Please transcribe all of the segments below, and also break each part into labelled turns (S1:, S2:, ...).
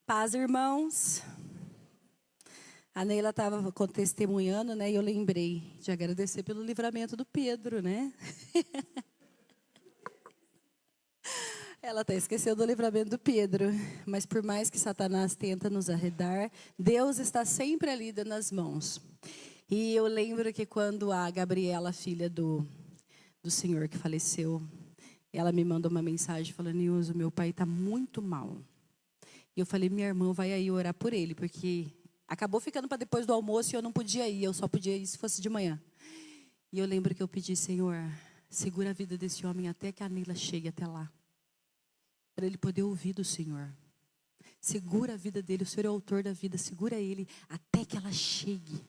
S1: Paz, irmãos. A Neila estava testemunhando, né? E eu lembrei de agradecer pelo livramento do Pedro, né? Ela até esqueceu do livramento do Pedro. Mas por mais que Satanás tenta nos arredar, Deus está sempre ali dando as mãos. E eu lembro que quando a Gabriela, filha do senhor que faleceu, ela me mandou uma mensagem falando: Nilson, meu pai está muito mal. E eu falei: minha irmã vai aí orar por ele, porque acabou ficando para depois do almoço e eu não podia ir, eu só podia ir se fosse de manhã. E eu lembro que eu pedi: Senhor, segura a vida desse homem até que a Neila chegue até lá, para ele poder ouvir do Senhor. Segura a vida dele, o Senhor é o autor da vida, segura ele até que ela chegue.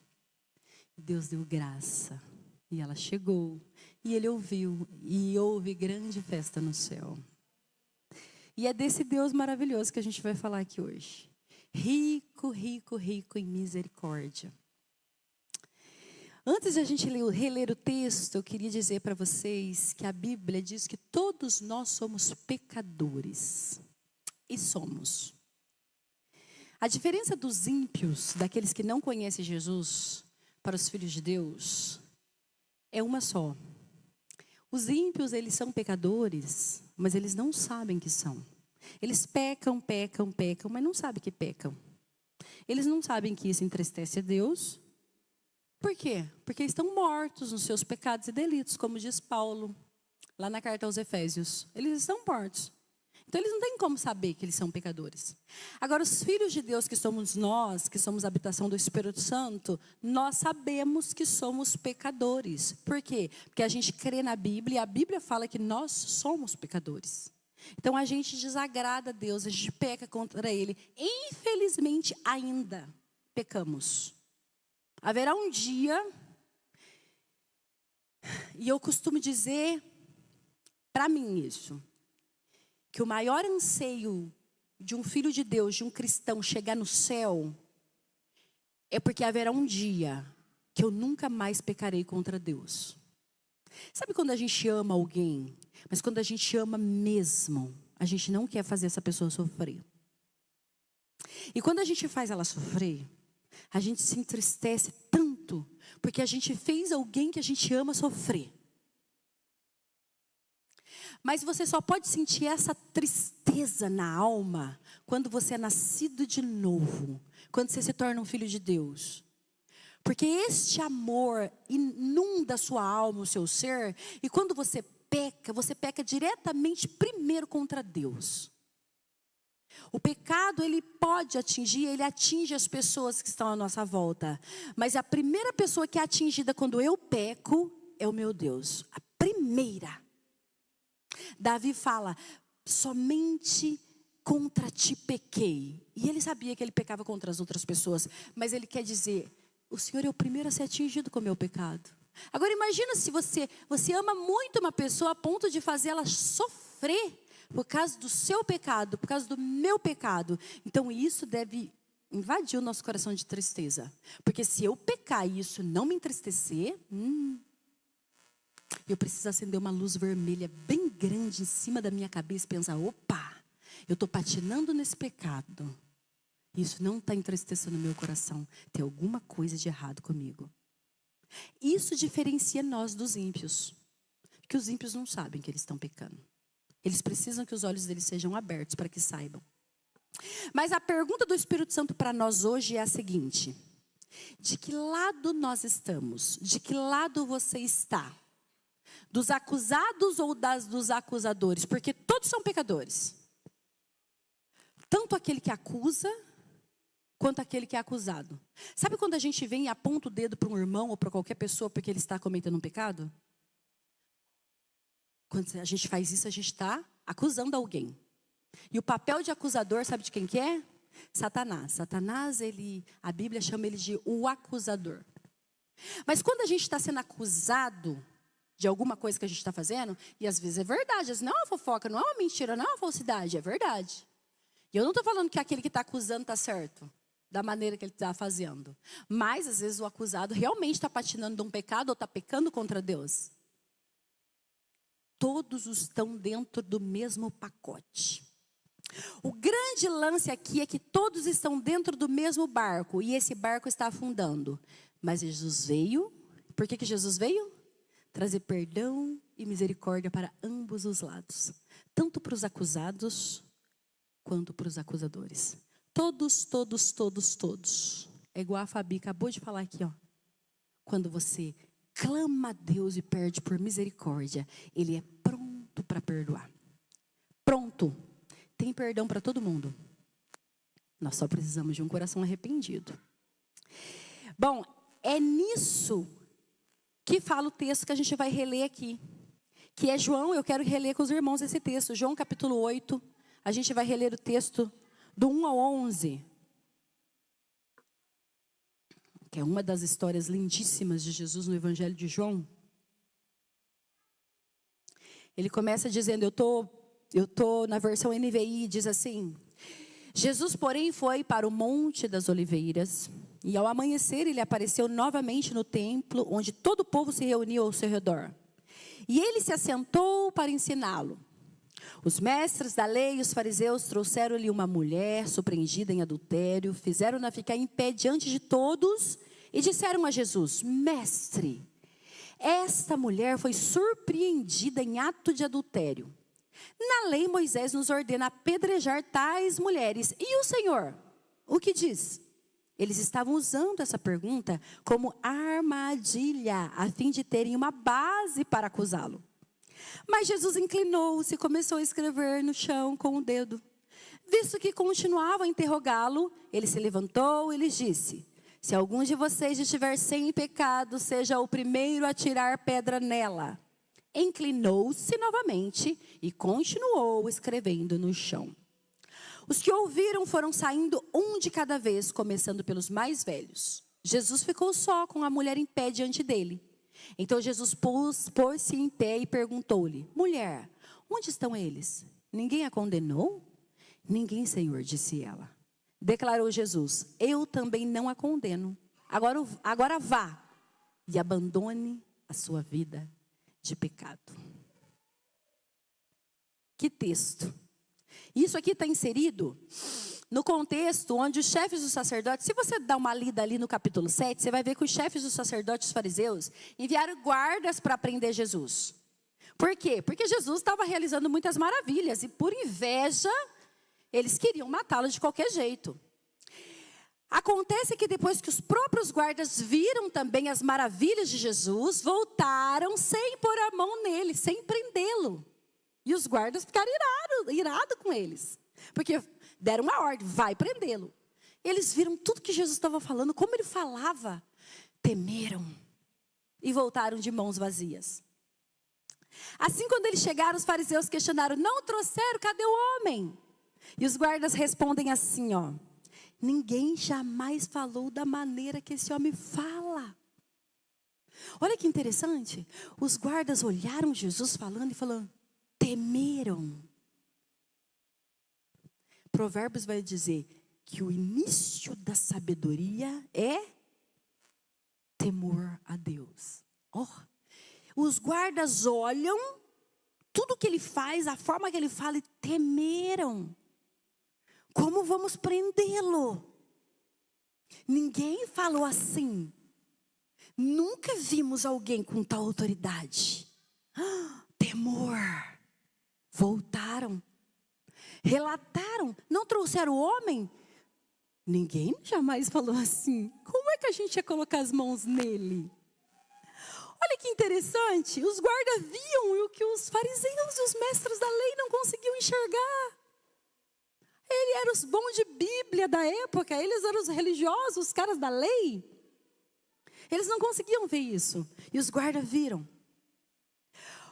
S1: E Deus deu graça, e ela chegou, e ele ouviu, e houve grande festa no céu. E é desse Deus maravilhoso que a gente vai falar aqui hoje. Rico, rico, rico em misericórdia. Antes de a gente reler o texto, eu queria dizer para vocês que a Bíblia diz que todos nós somos pecadores. E somos. A diferença dos ímpios, daqueles que não conhecem Jesus, para os filhos de Deus, é uma só. Os ímpios, eles são pecadores, mas eles não sabem que são. Eles pecam, mas não sabem que pecam. Eles não sabem que isso entristece a Deus. Por quê? Porque eles estão mortos nos seus pecados e delitos, como diz Paulo, lá na carta aos Efésios. Eles estão mortos. Então eles não têm como saber que eles são pecadores. Agora, os filhos de Deus, que somos nós, que somos a habitação do Espírito Santo, nós sabemos que somos pecadores. Por quê? Porque a gente crê na Bíblia e a Bíblia fala que nós somos pecadores. Então a gente desagrada a Deus, a gente peca contra Ele. Infelizmente ainda pecamos. Haverá um dia, e eu costumo dizer para mim isso, que o maior anseio de um filho de Deus, de um cristão chegar no céu, é porque haverá um dia que eu nunca mais pecarei contra Deus. Sabe quando a gente ama alguém, mas quando a gente ama mesmo, a gente não quer fazer essa pessoa sofrer. E quando a gente faz ela sofrer, a gente se entristece tanto, porque a gente fez alguém que a gente ama sofrer. Mas você só pode sentir essa tristeza na alma quando você é nascido de novo, quando você se torna um filho de Deus. Porque este amor inunda a sua alma, o seu ser, e quando você peca diretamente primeiro contra Deus. O pecado, ele atinge as pessoas que estão à nossa volta. Mas a primeira pessoa que é atingida quando eu peco é o meu Deus. A primeira. Davi fala: somente contra ti pequei. E ele sabia que ele pecava contra as outras pessoas. Mas ele quer dizer: o Senhor é o primeiro a ser atingido com o meu pecado. Agora imagina se você ama muito uma pessoa a ponto de fazer ela sofrer por causa do seu pecado, por causa do meu pecado. Então isso deve invadir o nosso coração de tristeza. Porque se eu pecar e isso não me entristecer, eu preciso acender uma luz vermelha bem grande em cima da minha cabeça e pensar: opa, eu estou patinando nesse pecado. Isso não está entristecendo o meu coração. Tem alguma coisa de errado comigo. Isso diferencia nós dos ímpios. Porque os ímpios não sabem que eles estão pecando. Eles precisam que os olhos deles sejam abertos para que saibam. Mas a pergunta do Espírito Santo para nós hoje é a seguinte: de que lado nós estamos? De que lado você está? Dos acusados ou dos acusadores? Porque todos são pecadores. Tanto aquele que acusa, quanto aquele que é acusado. Sabe quando a gente vem e aponta o dedo para um irmão ou para qualquer pessoa porque ele está cometendo um pecado? Quando a gente faz isso, a gente está acusando alguém. E o papel de acusador, sabe de quem que é? Satanás. Satanás, a Bíblia chama ele de o acusador. Mas quando a gente está sendo acusado de alguma coisa que a gente está fazendo, e às vezes é verdade, às vezes não é uma fofoca, não é uma mentira, não é uma falsidade, é verdade. E eu não estou falando que aquele que está acusando está certo, da maneira que ele está fazendo. Mas às vezes o acusado realmente está patinando de um pecado ou está pecando contra Deus. Todos estão dentro do mesmo pacote. O grande lance aqui é que todos estão dentro do mesmo barco e esse barco está afundando. Mas Jesus veio, por que Jesus veio? Trazer perdão e misericórdia para ambos os lados. Tanto para os acusados, quanto para os acusadores. Todos, todos, todos, todos. É igual a Fabi acabou de falar aqui, ó. Quando você clama a Deus e pede por misericórdia, Ele é pronto para perdoar. Pronto. Tem perdão para todo mundo. Nós só precisamos de um coração arrependido. Bom, é nisso que fala o texto que a gente vai reler aqui. Que é João, eu quero reler com os irmãos esse texto. João capítulo 8, a gente vai reler o texto do 1 ao 11. Que é uma das histórias lindíssimas de Jesus no Evangelho de João. Ele começa dizendo, eu tô na versão NVI, diz assim: Jesus, porém, foi para o Monte das Oliveiras, e ao amanhecer ele apareceu novamente no templo, onde todo o povo se reuniu ao seu redor. E ele se assentou para ensiná-lo. Os mestres da lei e os fariseus trouxeram-lhe uma mulher surpreendida em adultério, fizeram-na ficar em pé diante de todos e disseram a Jesus: Mestre, esta mulher foi surpreendida em ato de adultério. Na lei, Moisés nos ordena apedrejar tais mulheres. E o Senhor, o que diz? Eles estavam usando essa pergunta como armadilha, a fim de terem uma base para acusá-lo. Mas Jesus inclinou-se e começou a escrever no chão com o dedo. Visto que continuavam a interrogá-lo, ele se levantou e lhes disse: Se algum de vocês estiver sem pecado, seja o primeiro a tirar pedra nela. Inclinou-se novamente e continuou escrevendo no chão. Os que ouviram foram saindo um de cada vez, começando pelos mais velhos. Jesus ficou só com a mulher em pé diante dele. Então Jesus pôs-se em pé e perguntou-lhe: Mulher, onde estão eles? Ninguém a condenou? Ninguém, Senhor, disse ela. Declarou Jesus: Eu também não a condeno. Agora vá e abandone a sua vida de pecado. Que texto. Isso aqui está inserido no contexto onde os chefes dos sacerdotes, se você dá uma lida ali no capítulo 7, você vai ver que os chefes dos sacerdotes fariseus enviaram guardas para prender Jesus. Por quê? Porque Jesus estava realizando muitas maravilhas e por inveja, eles queriam matá-lo de qualquer jeito. Acontece que depois que os próprios guardas viram também as maravilhas de Jesus, voltaram sem pôr a mão nele, sem prendê-lo. E os guardas ficaram irados com eles. Porque deram uma ordem, vai prendê-lo. Eles viram tudo que Jesus estava falando, como ele falava. Temeram e voltaram de mãos vazias. Assim, quando eles chegaram, os fariseus questionaram: Não trouxeram, cadê o homem? E os guardas respondem assim, ó: Ninguém jamais falou da maneira que esse homem fala. Olha que interessante. Os guardas olharam Jesus falando e falando, temeram. Provérbios vai dizer que o início da sabedoria é temor a Deus. Os guardas olham tudo que ele faz, a forma que ele fala, e temeram. Como vamos prendê-lo? Ninguém falou assim. Nunca vimos alguém com tal autoridade. Temor. Voltaram. Relataram. Não trouxeram o homem? Ninguém jamais falou assim. Como é que a gente ia colocar as mãos nele? Olha que interessante. Os guardas viam o que os fariseus e os mestres da lei não conseguiam enxergar. Eles eram os bons de Bíblia da época. Eles eram os religiosos, os caras da lei. Eles não conseguiam ver isso. E os guardas viram.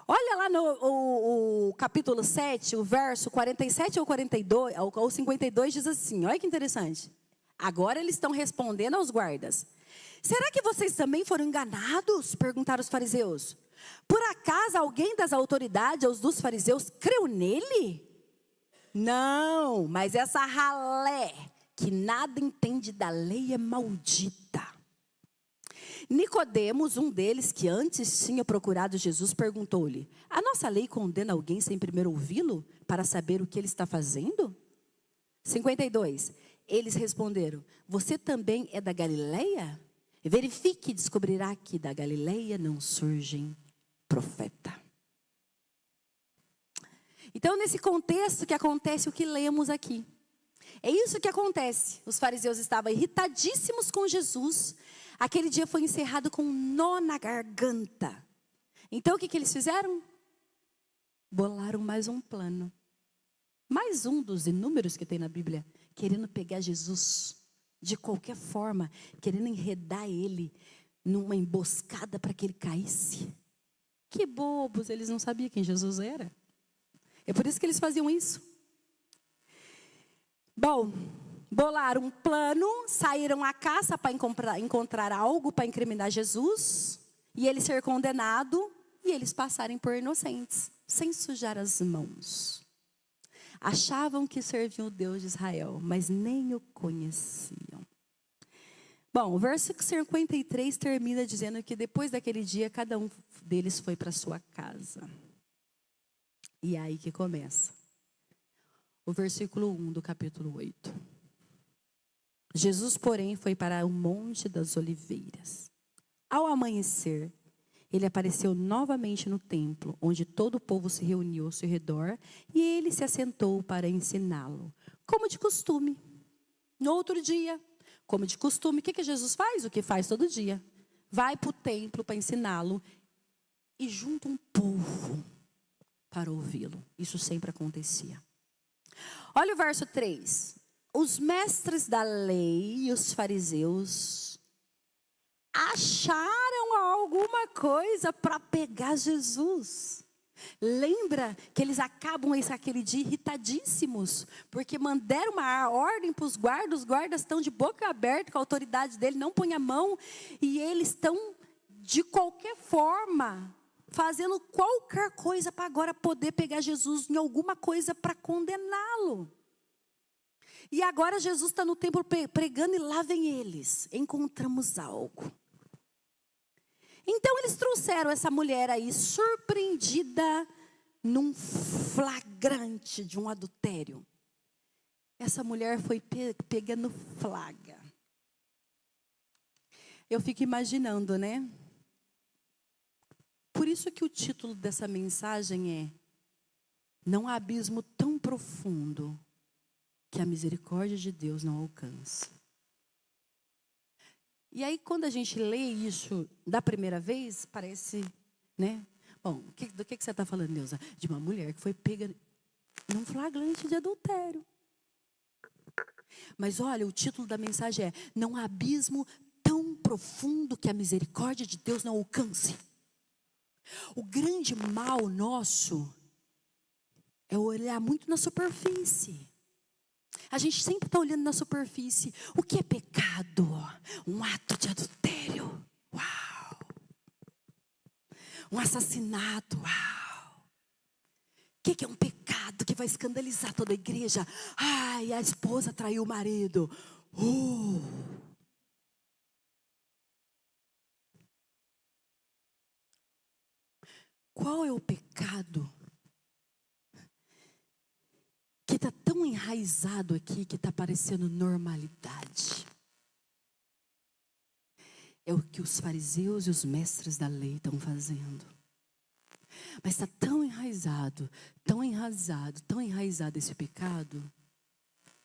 S1: Olha lá no capítulo 7, o verso 47 ou 42, ou 52, diz assim. Olha que interessante. Agora eles estão respondendo aos guardas. Será que vocês também foram enganados? Perguntaram os fariseus. Por acaso alguém das autoridades ou dos fariseus creu nele? Não, mas essa ralé que nada entende da lei é maldita. Nicodemos, um deles que antes tinha procurado Jesus, perguntou-lhe: a nossa lei condena alguém sem primeiro ouvi-lo para saber o que ele está fazendo? 52. Eles responderam: você também é da Galileia? Verifique e descobrirá que da Galileia não surgem profeta. Então, nesse contexto que acontece o que lemos aqui. É isso que acontece. Os fariseus estavam irritadíssimos com Jesus. Aquele dia foi encerrado com um nó na garganta. Então, o que eles fizeram? Bolaram mais um plano. Mais um dos inúmeros que tem na Bíblia. Querendo pegar Jesus de qualquer forma. Querendo enredar ele numa emboscada para que ele caísse. Que bobos, eles não sabiam quem Jesus era. É por isso que eles faziam isso. Bom, bolaram um plano, saíram à caça para encontrar algo para incriminar Jesus. E ele ser condenado e eles passarem por inocentes, sem sujar as mãos. Achavam que serviam o Deus de Israel, mas nem o conheciam. Bom, o verso 53 termina dizendo que depois daquele dia, cada um deles foi para sua casa. E é aí que começa. O versículo 1 do capítulo 8. Jesus, porém, foi para o Monte das Oliveiras. Ao amanhecer, ele apareceu novamente no templo, onde todo o povo se reuniu ao seu redor, e ele se assentou para ensiná-lo, como de costume. No outro dia, como de costume, o que Jesus faz? O que faz todo dia. Vai para o templo para ensiná-lo e junta um povo para ouvi-lo. Isso sempre acontecia. Olha o verso 3. Os mestres da lei e os fariseus acharam alguma coisa para pegar Jesus. Lembra que eles acabam aquele dia irritadíssimos, porque mandaram uma ordem para os guardas estão de boca aberta com a autoridade dele, não põe a mão, e eles estão de qualquer forma fazendo qualquer coisa para agora poder pegar Jesus em alguma coisa para condená-lo. E agora Jesus está no templo pregando e lá vem eles. Encontramos algo. Então eles trouxeram essa mulher aí surpreendida num flagrante de um adultério. Essa mulher foi pega no flagra. Eu fico imaginando, né? Por isso que o título dessa mensagem é: não há abismo tão profundo que a misericórdia de Deus não alcança. E aí, quando a gente lê isso da primeira vez, parece, né? Bom, do que você está falando, Neuza? De uma mulher que foi pega num flagrante de adultério. Mas olha, o título da mensagem é: não há abismo tão profundo que a misericórdia de Deus não alcance. O grande mal nosso é olhar muito na superfície. A gente sempre está olhando na superfície. O que é pecado? Um ato de adultério. Uau! Um assassinato. Uau! O que é um pecado que vai escandalizar toda a igreja? Ai, a esposa traiu o marido. Qual é o pecado que está tão enraizado aqui que está parecendo normalidade? É o que os fariseus e os mestres da lei estão fazendo. Mas está tão enraizado, tão enraizado, tão enraizado esse pecado,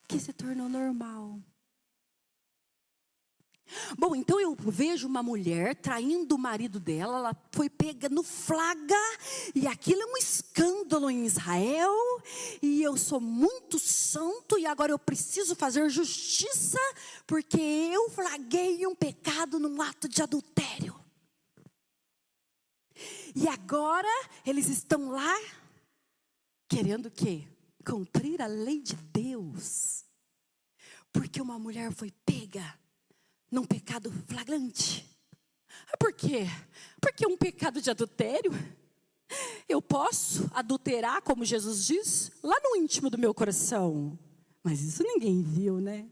S1: que se tornou normal. Bom, então eu vejo uma mulher traindo o marido dela, ela foi pega no flagra, e aquilo é um escândalo em Israel, e eu sou muito santo, e agora eu preciso fazer justiça, porque eu flagrei um pecado num ato de adultério. E agora eles estão lá, querendo o quê? Cumprir a lei de Deus, porque uma mulher foi pega num pecado flagrante. Por quê? Porque um pecado de adultério, eu posso adulterar, como Jesus diz, lá no íntimo do meu coração. Mas isso ninguém viu, né?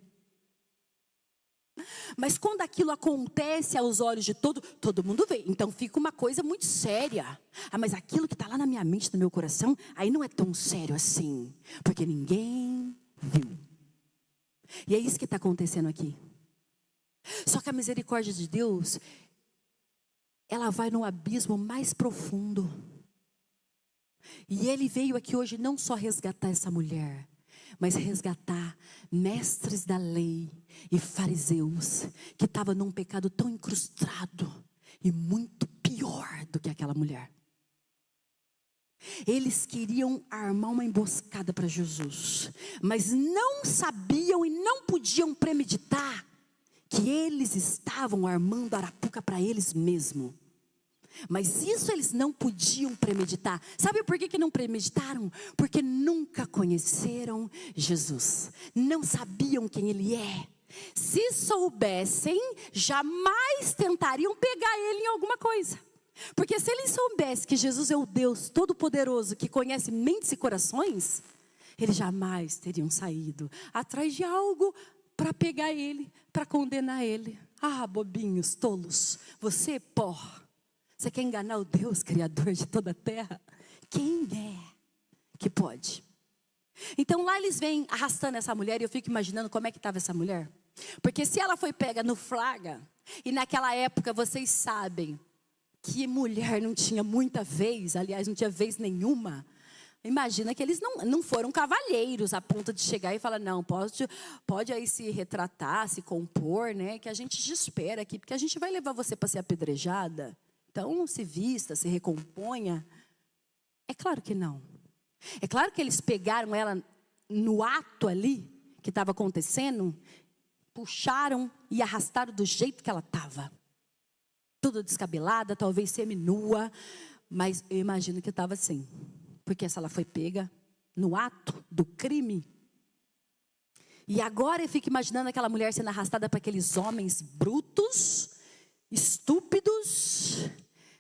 S1: Mas quando aquilo acontece aos olhos de todo mundo vê. Então fica uma coisa muito séria. Mas aquilo que está lá na minha mente, no meu coração, aí não é tão sério assim. Porque ninguém viu. E é isso que está acontecendo aqui. Só que a misericórdia de Deus, ela vai no abismo mais profundo. E Ele veio aqui hoje não só resgatar essa mulher, mas resgatar mestres da lei e fariseus, que estavam num pecado tão incrustado e muito pior do que aquela mulher. Eles queriam armar uma emboscada para Jesus, mas não sabiam e não podiam premeditar que eles estavam armando arapuca para eles mesmos. Mas isso eles não podiam premeditar. Sabe por que não premeditaram? Porque nunca conheceram Jesus, não sabiam quem Ele é. Se soubessem, jamais tentariam pegar Ele em alguma coisa. Porque se eles soubessem que Jesus é o Deus Todo-Poderoso, que conhece mentes e corações, eles jamais teriam saído atrás de algo para pegar Ele, para condenar Ele. Ah, bobinhos, tolos, você pó. Você quer enganar o Deus Criador de toda a terra? Quem é que pode? Então lá eles vêm arrastando essa mulher, e eu fico imaginando como é que estava essa mulher. Porque se ela foi pega no flagra, e naquela época vocês sabem que mulher não tinha muita vez, aliás não tinha vez nenhuma. Imagina que eles não foram cavalheiros a ponto de chegar e falar, não, pode aí se retratar, se compor, né? Que a gente te espera aqui, porque a gente vai levar você para ser apedrejada. Então, se vista, se recomponha. É claro que não. É claro que eles pegaram ela no ato ali, que estava acontecendo, puxaram e arrastaram do jeito que ela estava. Tudo descabelada, talvez seminua, mas eu imagino que estava assim. Porque se ela foi pega no ato do crime. E agora eu fico imaginando aquela mulher sendo arrastada para aqueles homens brutos, estúpidos,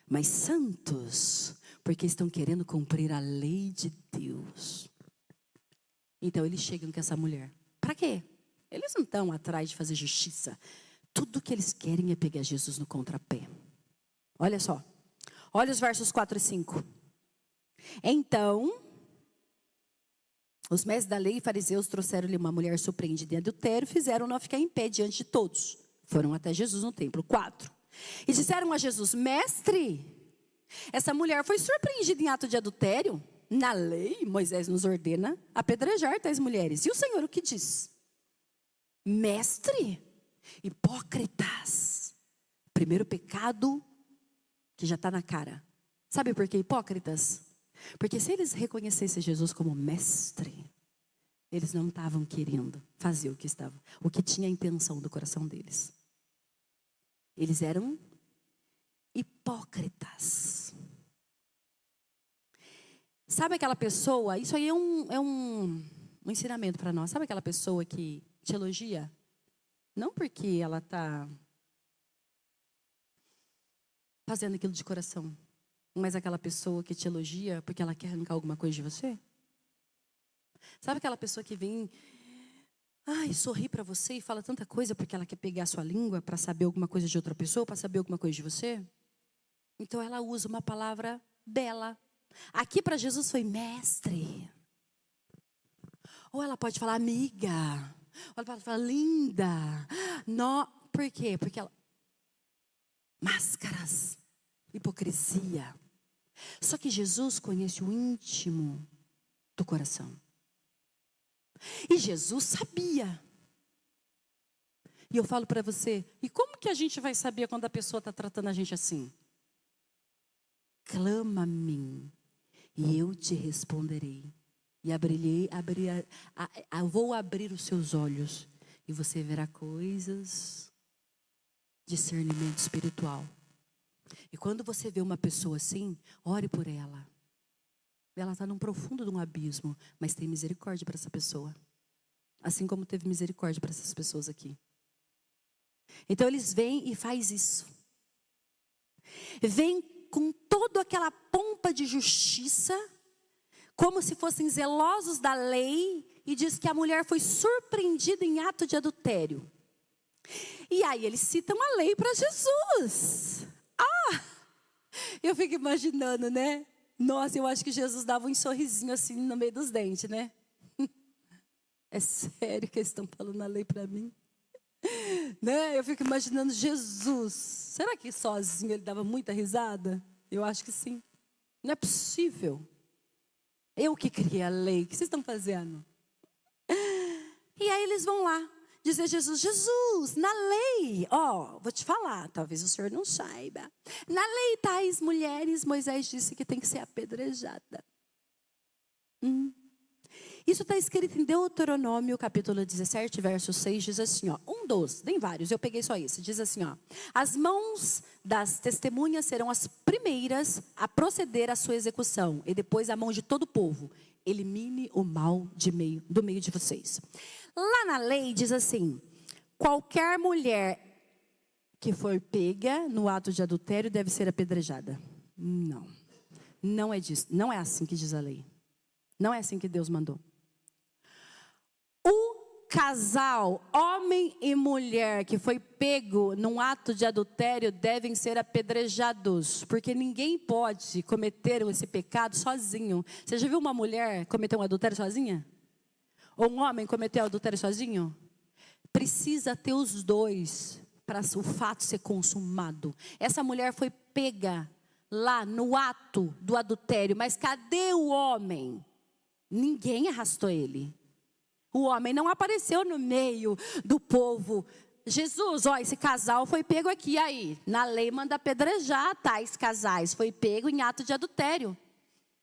S1: mas santos, porque estão querendo cumprir a lei de Deus. Então eles chegam com essa mulher. Para quê? Eles não estão atrás de fazer justiça. Tudo que eles querem é pegar Jesus no contrapé. Olha só. Olha os versos 4 e 5. Então, os mestres da lei e fariseus trouxeram-lhe uma mulher surpreendida em adultério, fizeram-na ficar em pé diante de todos. Foram até Jesus no templo. 4. E disseram a Jesus, mestre, essa mulher foi surpreendida em ato de adultério. Na lei, Moisés nos ordena apedrejar tais mulheres. E o Senhor o que diz? Mestre, hipócritas. Primeiro pecado que já está na cara. Sabe por que hipócritas? Porque se eles reconhecessem Jesus como mestre, eles não estavam querendo fazer o que tinha a intenção do coração deles. Eles eram hipócritas. Sabe aquela pessoa, isso aí é um ensinamento para nós. Sabe aquela pessoa que te elogia? Não porque ela está fazendo aquilo de coração, mas aquela pessoa que te elogia porque ela quer arrancar alguma coisa de você? Sabe aquela pessoa que vem, sorri para você e fala tanta coisa porque ela quer pegar a sua língua para saber alguma coisa de outra pessoa, para saber alguma coisa de você? Então ela usa uma palavra bela. Aqui para Jesus foi mestre. Ou ela pode falar amiga. Ou ela pode falar linda. Por quê? Porque ela... Máscaras. Hipocrisia. Só que Jesus conhece o íntimo do coração. E Jesus sabia. E eu falo para você, e como que a gente vai saber quando a pessoa está tratando a gente assim? Clama a mim, e eu te responderei. E vou abrir os seus olhos, e você verá coisas, discernimento espiritual. E quando você vê uma pessoa assim, ore por ela. Ela está num profundo de um abismo, mas tem misericórdia para essa pessoa. Assim como teve misericórdia para essas pessoas aqui. Então eles vêm e faz isso. Vêm com toda aquela pompa de justiça, como se fossem zelosos da lei, e diz que a mulher foi surpreendida em ato de adultério. E aí eles citam a lei para Jesus. Eu fico imaginando, né? Nossa, eu acho que Jesus dava um sorrisinho assim no meio dos dentes, né? É sério que eles estão falando a lei para mim? Né? Eu fico imaginando Jesus. Será que sozinho ele dava muita risada? Eu acho que sim. Não é possível. Eu que criei a lei. O que vocês estão fazendo? E aí eles vão lá dizer a Jesus: Jesus, na lei, vou te falar, talvez o senhor não saiba. Na lei tais mulheres, Moisés disse que tem que ser apedrejada. Isso está escrito em Deuteronômio, capítulo 17, verso 6, diz assim, tem vários, eu peguei só esse, diz assim, as mãos das testemunhas serão as primeiras a proceder à sua execução, e depois a mão de todo o povo. Elimine o mal do meio de vocês. Lá na lei diz assim: qualquer mulher que for pega no ato de adultério deve ser apedrejada. Não é disso, não é assim que diz a lei. Não é assim que Deus mandou. O casal, homem e mulher, que foi pego num ato de adultério, devem ser apedrejados. Porque ninguém pode cometer esse pecado sozinho. Você já viu uma mulher cometer um adultério sozinha? Ou um homem cometer um adultério sozinho? Precisa ter os dois para o fato ser consumado. Essa mulher foi pega lá no ato do adultério. Mas cadê o homem? Ninguém arrastou ele. O homem não apareceu no meio do povo. Jesus, esse casal foi pego aqui. Aí, na lei manda apedrejar tais casais. Foi pego em ato de adultério.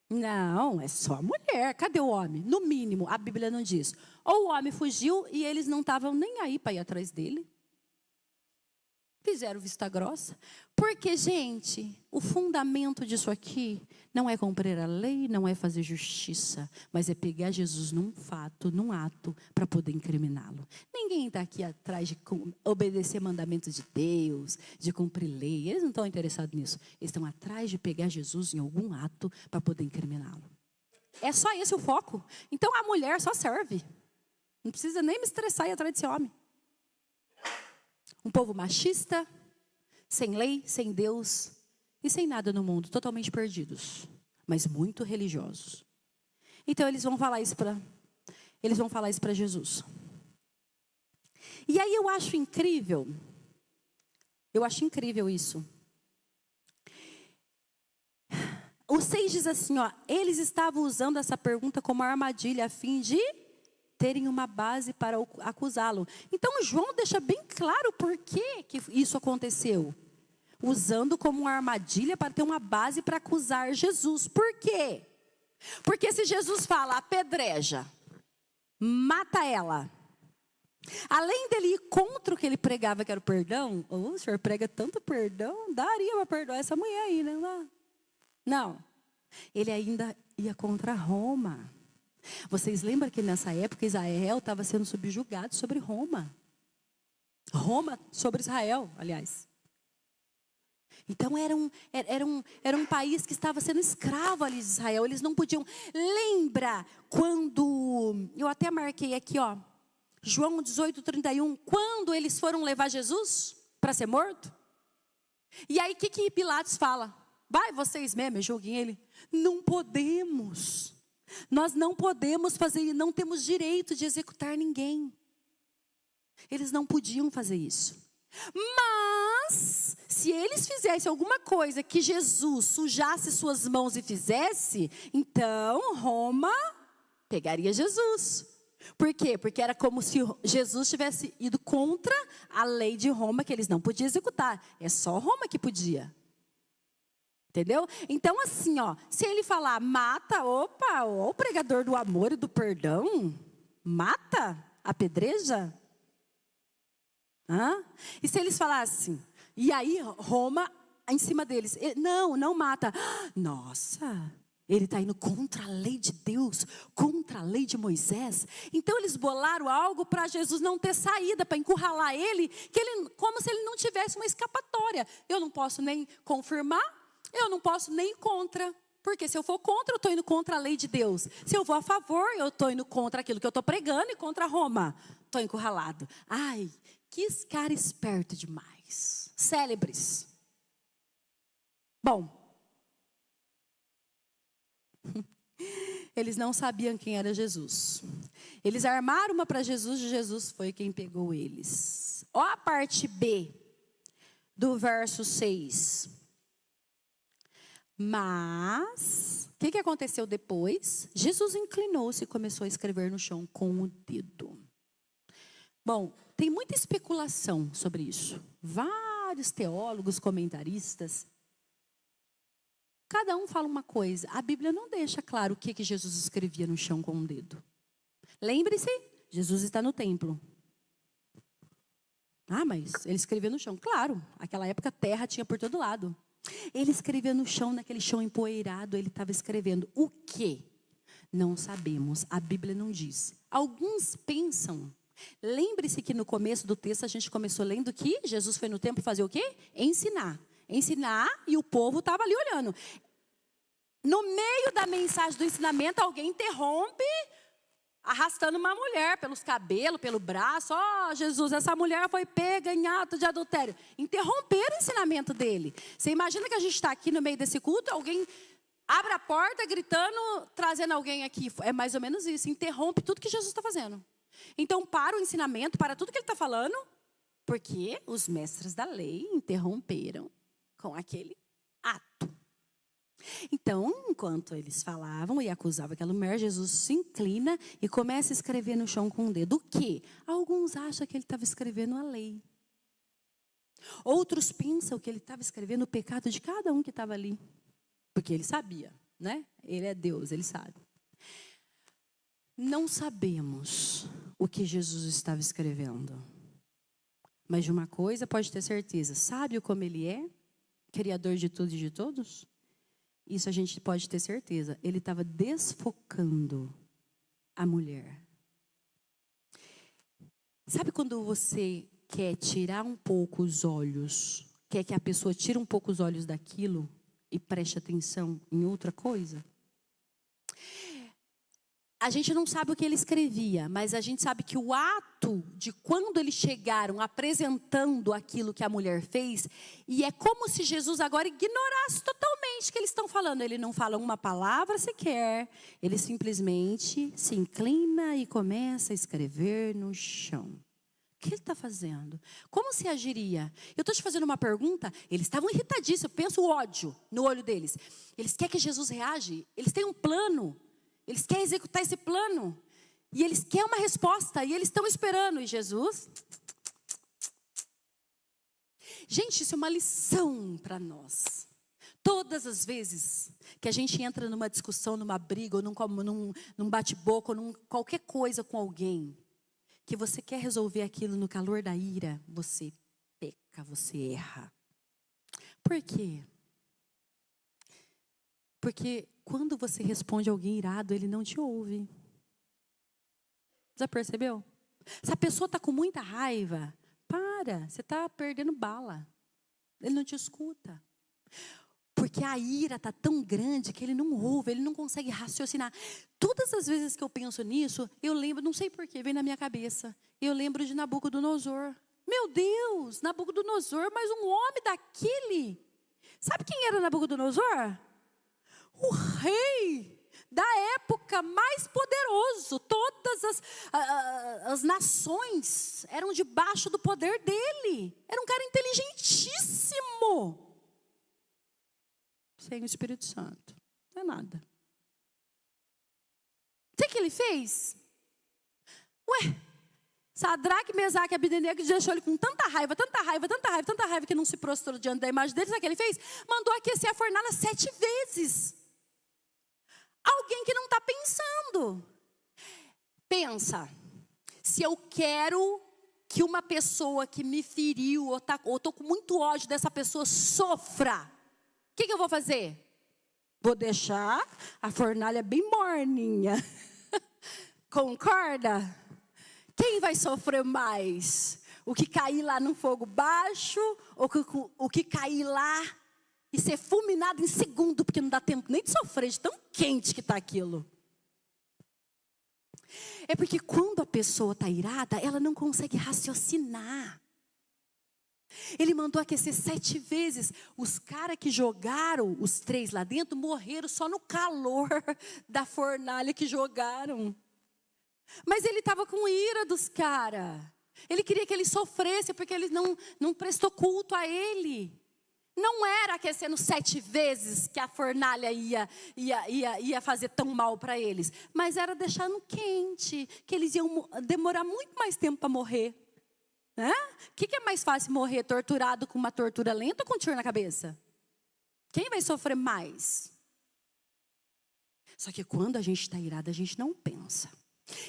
S1: Não, é só a mulher. Cadê o homem? No mínimo, a Bíblia não diz. Ou o homem fugiu e eles não estavam nem aí para ir atrás dele. Fizeram vista grossa. Porque, gente, o fundamento disso aqui não é cumprir a lei, não é fazer justiça, mas é pegar Jesus num fato, num ato, para poder incriminá-lo. Ninguém está aqui atrás de obedecer mandamentos de Deus, de cumprir lei. Eles não estão interessados nisso. Eles estão atrás de pegar Jesus em algum ato para poder incriminá-lo. É só esse o foco. Então a mulher só serve. Não precisa nem me estressar e ir atrás desse homem. Um povo machista, sem lei, sem Deus e sem nada no mundo, totalmente perdidos, mas muito religiosos. Então eles vão falar isso para Jesus. E aí eu acho incrível isso. O 6 diz assim, eles estavam usando essa pergunta como armadilha a fim de terem uma base para acusá-lo. Então João deixa bem claro por que isso aconteceu. Usando como uma armadilha para ter uma base para acusar Jesus. Por quê? Porque se Jesus fala, apedreja, mata ela. Além dele ir contra o que ele pregava, que era o perdão. O senhor prega tanto perdão, daria para perdoar essa mulher aí, né? Não. Ele ainda ia contra Roma. Vocês lembram que nessa época Israel estava sendo subjugado sobre Roma? Roma sobre Israel, aliás. Então era um país que estava sendo escravo ali de Israel. Eles não podiam. Lembra quando, eu até marquei aqui, João 18:31, quando eles foram levar Jesus para ser morto? E aí o que Pilatos fala? Vai, vocês mesmos, julguem ele. Não podemos. Nós não podemos fazer, e não temos direito de executar ninguém. Eles não podiam fazer isso. Mas, se eles fizessem alguma coisa que Jesus sujasse suas mãos e fizesse, então Roma pegaria Jesus. Por quê? Porque era como se Jesus tivesse ido contra a lei de Roma, que eles não podiam executar. É só Roma que podia. Entendeu? Então assim, se ele falar mata, o pregador do amor e do perdão, mata, apedreja. E se eles falassem, e aí Roma em cima deles, não mata. Nossa, ele está indo contra a lei de Deus, contra a lei de Moisés. Então eles bolaram algo para Jesus não ter saída, para encurralar ele, como se ele não tivesse uma escapatória. Eu não posso nem confirmar, eu não posso nem ir contra. Porque se eu for contra, eu estou indo contra a lei de Deus. Se eu vou a favor, eu estou indo contra aquilo que eu estou pregando e contra Roma. Estou encurralado. Ai, que cara esperto demais. Célebres. Bom. Eles não sabiam quem era Jesus. Eles armaram uma para Jesus e Jesus foi quem pegou eles. Ó a parte B do verso 6. Mas, o que aconteceu depois? Jesus inclinou-se e começou a escrever no chão com o dedo. Bom, tem muita especulação sobre isso. Vários teólogos, comentaristas. Cada um fala uma coisa. A Bíblia não deixa claro o que Jesus escrevia no chão com o dedo. Lembre-se, Jesus está no templo. Ah, mas ele escrevia no chão. Claro, naquela época a terra tinha por todo lado. Ele escrevia no chão, naquele chão empoeirado, ele estava escrevendo. O quê? Não sabemos, a Bíblia não diz. Alguns pensam. Lembre-se que no começo do texto a gente começou lendo que Jesus foi no templo fazer o quê? Ensinar. Ensinar e o povo estava ali olhando. No meio da mensagem do ensinamento, alguém interrompe, arrastando uma mulher pelos cabelos, pelo braço. Ó, Jesus, essa mulher foi pega em ato de adultério. Interromperam o ensinamento dele. Você imagina que a gente está aqui no meio desse culto, alguém abre a porta gritando, trazendo alguém aqui. É mais ou menos isso, interrompe tudo que Jesus está fazendo. Então, para o ensinamento, para tudo que ele está falando, porque os mestres da lei interromperam com aquele ato. Então, enquanto eles falavam e acusavam aquela mulher, Jesus se inclina e começa a escrever no chão com o dedo. O quê? Alguns acham que ele estava escrevendo a lei. Outros pensam que ele estava escrevendo o pecado de cada um que estava ali. Porque ele sabia, né? Ele é Deus, ele sabe. Não sabemos o que Jesus estava escrevendo. Mas de uma coisa pode ter certeza. Sabe como ele é? Criador de tudo e de todos? Isso a gente pode ter certeza. Ele estava desfocando a mulher. Sabe quando você quer tirar um pouco os olhos, quer que a pessoa tire um pouco os olhos daquilo e preste atenção em outra coisa? A gente não sabe o que ele escrevia, mas a gente sabe que o ato de quando eles chegaram apresentando aquilo que a mulher fez, e é como se Jesus agora ignorasse totalmente o que eles estão falando. Ele não fala uma palavra sequer, ele simplesmente se inclina e começa a escrever no chão. O que ele está fazendo? Como se agiria? Eu estou te fazendo uma pergunta, eles estavam irritadíssimos, eu penso o ódio no olho deles. Eles querem que Jesus reage, eles têm um plano. Eles querem executar esse plano. E eles querem uma resposta. E eles estão esperando. E Jesus... Gente, isso é uma lição para nós. Todas as vezes que a gente entra numa discussão, numa briga, ou num bate-boca, ou qualquer coisa com alguém, que você quer resolver aquilo no calor da ira, você peca, você erra. Por quê? Porque quando você responde a alguém irado, ele não te ouve. Já percebeu? Se a pessoa está com muita raiva, para, você está perdendo bala. Ele não te escuta. Porque a ira está tão grande que ele não ouve, ele não consegue raciocinar. Todas as vezes que eu penso nisso, eu lembro, não sei porquê, vem na minha cabeça. Eu lembro de Nabucodonosor. Meu Deus, Nabucodonosor, mas um homem daquele. Sabe quem era Nabucodonosor? O rei da época mais poderoso. Todas as nações eram debaixo do poder dele. Era um cara inteligentíssimo. Sem o Espírito Santo. Não é nada. Sabe o que ele fez? Sadraque, Mesaque e Abdenego deixou ele com tanta raiva, tanta raiva, tanta raiva, tanta raiva que não se prostrou diante da imagem dele. Sabe o que ele fez? Mandou aquecer a fornalha 7 vezes. Alguém que não está pensando. Pensa, se eu quero que uma pessoa que me feriu, ou estou com muito ódio dessa pessoa, sofra, o que eu vou fazer? Vou deixar a fornalha bem morninha. Concorda? Quem vai sofrer mais? O que cair lá no fogo baixo, ou o que cair lá e ser fulminado em segundo, porque não dá tempo nem de sofrer, de tão quente que está aquilo. É porque quando a pessoa está irada, ela não consegue raciocinar. Ele mandou aquecer 7 vezes. Os caras que jogaram, os 3 lá dentro, morreram só no calor da fornalha que jogaram. Mas ele estava com ira dos caras. Ele queria que ele sofresse, porque ele não prestou culto a ele. Não era aquecendo 7 vezes que a fornalha ia fazer tão mal para eles. Mas era deixando quente, que eles iam demorar muito mais tempo para morrer. O que é mais fácil, morrer torturado com uma tortura lenta ou com um tiro na cabeça? Quem vai sofrer mais? Só que quando a gente está irado, a gente não pensa.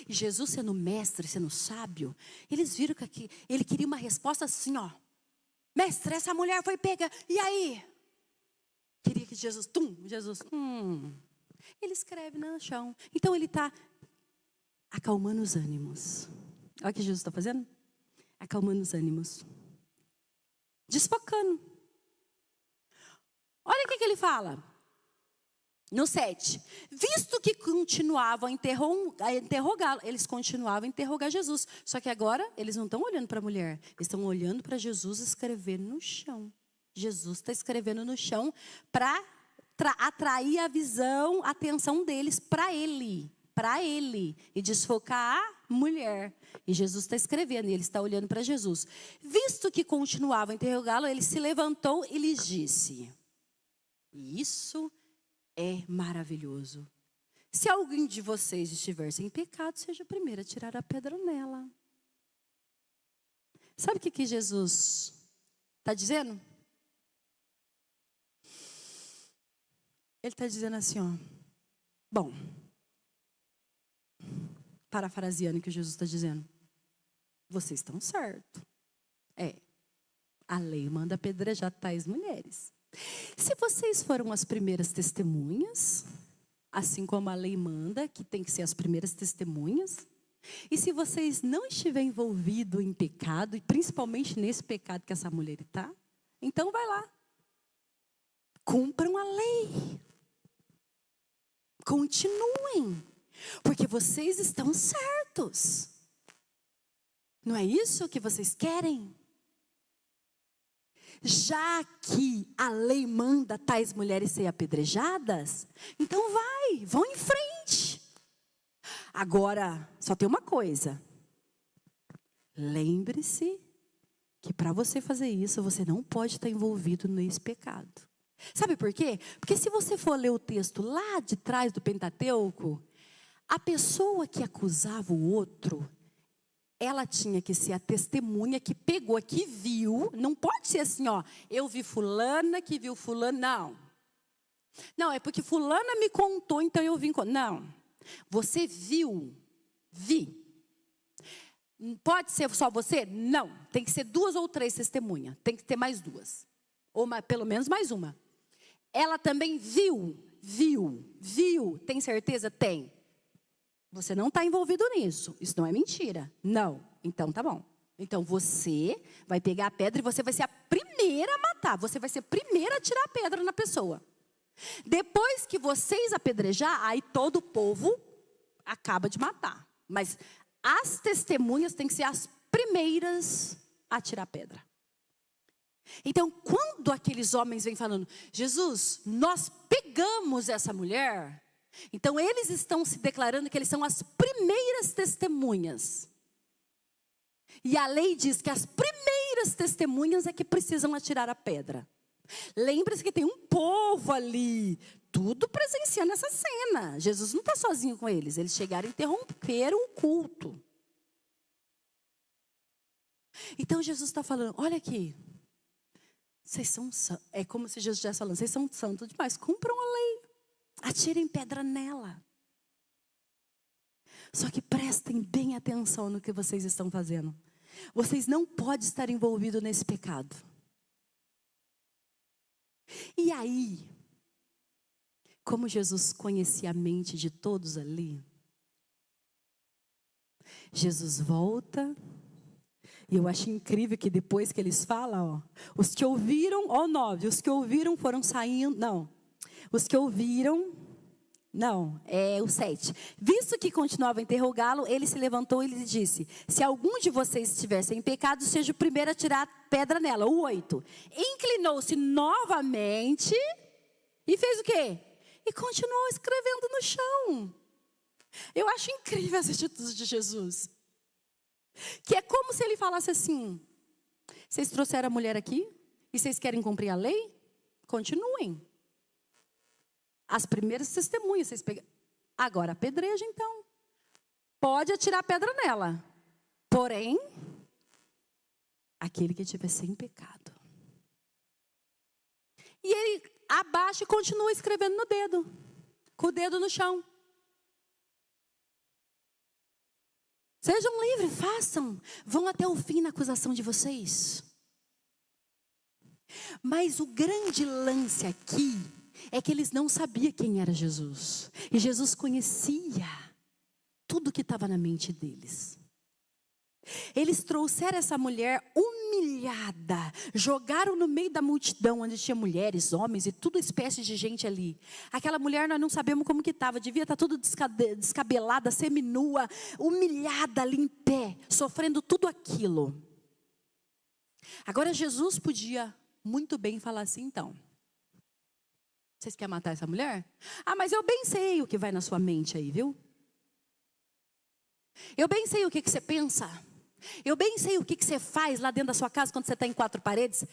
S1: E Jesus, sendo mestre, sendo sábio, eles viram que ele queria uma resposta assim, ó. Mestre, essa mulher foi pega, e aí? Queria que Jesus, Ele escreve no chão. Então ele está acalmando os ânimos. Olha o que Jesus está fazendo. Acalmando os ânimos. Desfocando. Olha o que ele fala. No 7. Visto que continuavam a interrogá-lo. Eles continuavam a interrogar Jesus. Só que agora eles não estão olhando para a mulher. Eles estão olhando para Jesus escrevendo no chão. Jesus está escrevendo no chão para atrair a visão, a atenção deles para ele. Para ele. E desfocar a mulher. E Jesus está escrevendo. E ele está olhando para Jesus. Visto que continuavam a interrogá-lo, ele se levantou e lhes disse. Isso é maravilhoso. Se alguém de vocês estiver sem pecado, seja o primeiro a tirar a pedra nela. Sabe o que Jesus está dizendo? Ele está dizendo assim, ó. Bom, parafraseando o que Jesus está dizendo. Vocês estão certos. A lei manda apedrejar tais mulheres. Se vocês foram as primeiras testemunhas, assim como a lei manda, que tem que ser as primeiras testemunhas, e se vocês não estiverem envolvidos em pecado, e principalmente nesse pecado que essa mulher está, então vai lá. Cumpram a lei. Continuem. Porque vocês estão certos. Não é isso que vocês querem? Já que a lei manda tais mulheres serem apedrejadas, então vão em frente. Agora, só tem uma coisa. Lembre-se que para você fazer isso, você não pode estar envolvido nesse pecado. Sabe por quê? Porque se você for ler o texto lá de trás do Pentateuco, a pessoa que acusava o outro, ela tinha que ser a testemunha que pegou, que viu. Não pode ser assim, ó. Eu vi fulana, que viu fulano. Não. Não, é porque fulana me contou, então eu vim. Não. Você viu. Vi. Pode ser só você? Não. Tem que ser 2 ou 3 testemunhas. Tem que ter mais 2. Ou pelo menos mais uma. Ela também viu. Tem certeza? Tem. Você não está envolvido nisso. Isso não é mentira. Não. Então tá bom. Então você vai pegar a pedra e você vai ser a primeira a matar. Você vai ser a primeira a tirar a pedra na pessoa. Depois que vocês apedrejar, aí todo o povo acaba de matar. Mas as testemunhas têm que ser as primeiras a tirar a pedra. Então, quando aqueles homens vêm falando, Jesus, nós pegamos essa mulher... Então, eles estão se declarando que eles são as primeiras testemunhas. E a lei diz que as primeiras testemunhas é que precisam atirar a pedra. Lembre-se que tem um povo ali, tudo presenciando essa cena. Jesus não está sozinho com eles. Eles chegaram e interromperam o culto. Então, Jesus está falando, olha aqui. Vocês são santos. É como se Jesus estivesse falando, vocês são santos demais, cumpram a lei. Atirem pedra nela. Só que prestem bem atenção no que vocês estão fazendo. Vocês não podem estar envolvidos nesse pecado. E aí, como Jesus conhecia a mente de todos ali, Jesus volta. E eu acho incrível que depois que eles falam, os que ouviram, 9, os que ouviram foram saindo, não. Os que ouviram Não, é o 7. Visto que continuava a interrogá-lo, ele se levantou e lhe disse: se algum de vocês estiver sem pecado, seja o primeiro a tirar pedra nela. O 8. Inclinou-se novamente e fez o quê? E continuou escrevendo no chão. Eu acho incrível essa atitude de Jesus. Que é como se ele falasse assim: vocês trouxeram a mulher aqui? E vocês querem cumprir a lei? Continuem. As primeiras testemunhas, vocês pegam. Agora apedreja então. Pode atirar pedra nela. Porém, aquele que estiver sem pecado. E ele abaixa e continua escrevendo no dedo. Com o dedo no chão. Sejam livres, façam. Vão até o fim na acusação de vocês. Mas o grande lance aqui é que eles não sabiam quem era Jesus. E Jesus conhecia tudo que estava na mente deles. Eles trouxeram essa mulher humilhada, jogaram no meio da multidão, onde tinha mulheres, homens e toda espécie de gente ali. Aquela mulher nós não sabemos como que estava, devia estar toda descabelada, seminua, humilhada ali em pé, sofrendo tudo aquilo. Agora Jesus podia muito bem falar assim, então: vocês querem matar essa mulher? Ah, mas eu bem sei o que vai na sua mente aí, viu? Eu bem sei o que você pensa. Eu bem sei o que você faz lá dentro da sua casa quando você está em quatro paredes.